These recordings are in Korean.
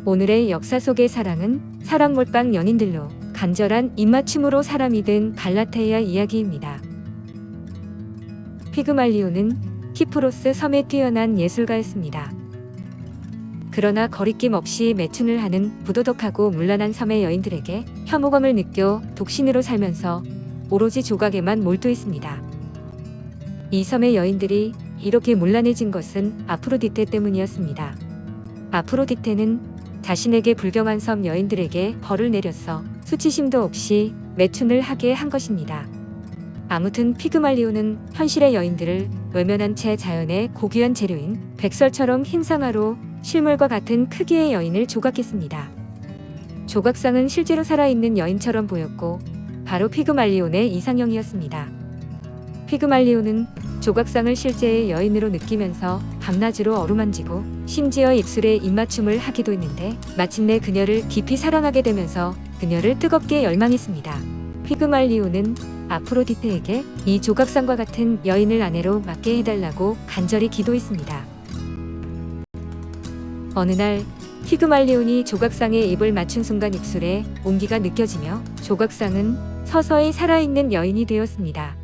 오늘의 역사 속의 사랑은 사랑 몰빵 연인들로 간절한 입맞춤으로 사람이 된 갈라테아 이야기입니다. 피그말리오는 키프로스 섬에 뛰어난 예술가였습니다. 그러나 거리낌 없이 매춘을 하는 부도덕하고 문란한 섬의 여인들에게 혐오감을 느껴 독신으로 살면서 오로지 조각에만 몰두했습니다. 이 섬의 여인들이 이렇게 문란해진 것은 아프로디테 때문이었습니다. 아프로디테는 자신에게 불경한 섬 여인들에게 벌을 내렸어 수치심도 없이 매춘을 하게 한 것입니다. 아무튼 피그말리오는 현실의 여인들을 외면한 채 자연의 고귀한 재료인 백설처럼 흰 상아로 실물과 같은 크기의 여인을 조각했습니다. 조각상은 실제로 살아있는 여인처럼 보였고 바로 피그말리온의 이상형이었습니다. 피그말리온은 조각상을 실제의 여인으로 느끼면서 밤낮으로 어루만지고 심지어 입술에 입맞춤을 하기도 했는데 마침내 그녀를 깊이 사랑하게 되면서 그녀를 뜨겁게 열망했습니다. 피그말리온은 아프로디테에게 이 조각상과 같은 여인을 아내로 맡게 해달라고 간절히 기도했습니다. 어느 날 피그말리온이 조각상의 입을 맞춘 순간 입술에 온기가 느껴지며 조각상은 서서히 살아있는 여인이 되었습니다.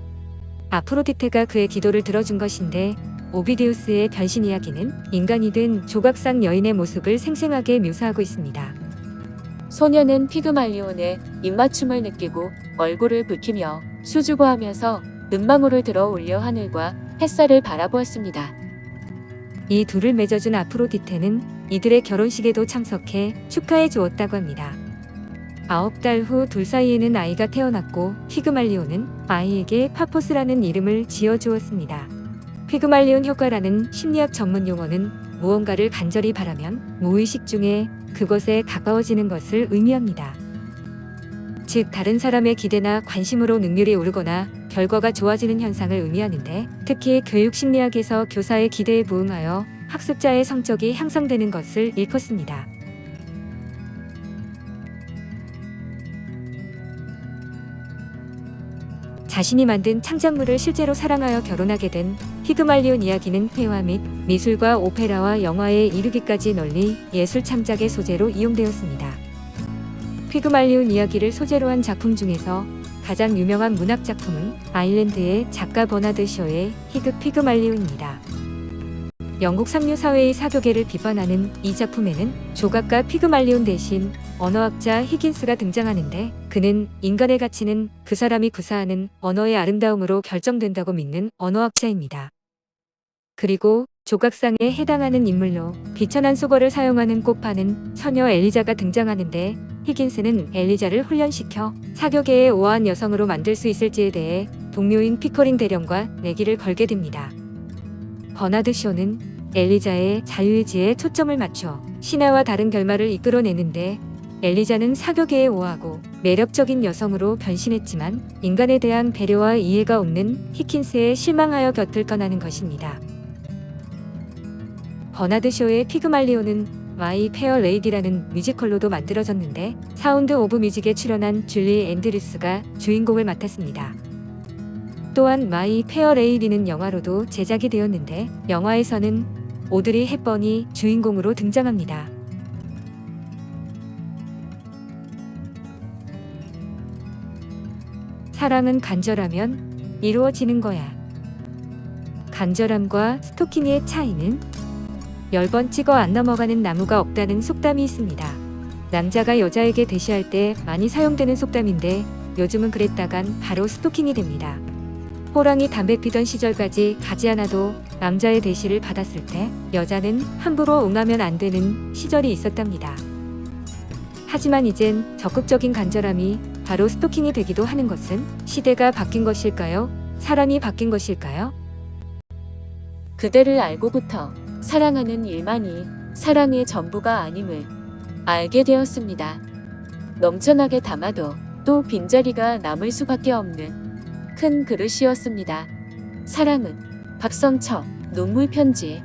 아프로디테가 그의 기도를 들어준 것인데 오비디우스의 변신 이야기는 인간이 된 조각상 여인의 모습을 생생하게 묘사하고 있습니다. 소녀는 피그말리온의 입맞춤을 느끼고 얼굴을 붉히며 수줍어하면서 눈망울을 들어 올려 하늘과 햇살을 바라보았습니다. 이 둘을 맺어준 아프로디테는 이들의 결혼식에도 참석해 축하해 주었다고 합니다. 9달 후 둘 사이에는 아이가 태어났고 피그말리온은 아이에게 파포스라는 이름을 지어주었습니다. 피그말리온 효과라는 심리학 전문 용어는 무언가를 간절히 바라면 무의식 중에 그것에 가까워지는 것을 의미합니다. 즉 다른 사람의 기대나 관심으로 능률이 오르거나 결과가 좋아지는 현상을 의미하는데 특히 교육 심리학에서 교사의 기대에 부응하여 학습자의 성적이 향상되는 것을 일컫습니다. 자신이 만든 창작물을 실제로 사랑하여 결혼하게 된 피그말리온 이야기는 회화 및 미술과 오페라와 영화에 이르기까지 널리 예술 창작의 소재로 이용되었습니다. 피그말리온 이야기를 소재로 한 작품 중에서 가장 유명한 문학 작품은 아일랜드의 작가 버나드 쇼의 희극 피그말리온입니다. 영국 상류 사회의 사교계를 비판하는 이 작품에는 조각가 피그말리온 대신 언어학자 히긴스가 등장하는데 그는 인간의 가치는 그 사람이 구사하는 언어의 아름다움으로 결정된다고 믿는 언어학자입니다. 그리고 조각상에 해당하는 인물로 비천한 수거를 사용하는 꽃 파는 처녀 엘리자가 등장하는데 히긴스는 엘리자를 훈련시켜 사교계의 우아한 여성으로 만들 수 있을지에 대해 동료인 피커링 대령과 내기를 걸게 됩니다. 버나드 쇼는 엘리자의 자유의지에 초점을 맞춰 신화와 다른 결말을 이끌어내는데 엘리자는 사교계에 우아하고 매력적인 여성으로 변신했지만 인간에 대한 배려와 이해가 없는 히킨스에 실망하여 곁을 떠나는 것입니다. 버나드 쇼의 피그말리온은 마이 페어 레이디라는 뮤지컬로도 만들어졌는데 사운드 오브 뮤직에 출연한 줄리 앤드류스가 주인공을 맡았습니다. 또한 마이 페어 레이디는 영화로도 제작이 되었는데 영화에서는 오드리 헵번이 주인공으로 등장합니다. 사랑은 간절하면 이루어지는 거야. 간절함과 스토킹의 차이는 10번 찍어 안 넘어가는 나무가 없다는 속담이 있습니다. 남자가 여자에게 대시할 때 많이 사용되는 속담인데 요즘은 그랬다간 바로 스토킹이 됩니다. 호랑이 담배 피던 시절까지 가지 않아도 남자의 대시를 받았을 때 여자는 함부로 응하면 안 되는 시절이 있었답니다. 하지만 이젠 적극적인 간절함이 바로 스토킹이 되기도 하는 것은 시대가 바뀐 것일까요? 사람이 바뀐 것일까요? 그대를 알고부터 사랑하는 일만이 사랑의 전부가 아님을 알게 되었습니다. 넘쳐나게 담아도 또 빈자리가 남을 수밖에 없는 큰 그릇이었습니다. 사랑은 박성철, 눈물 편지.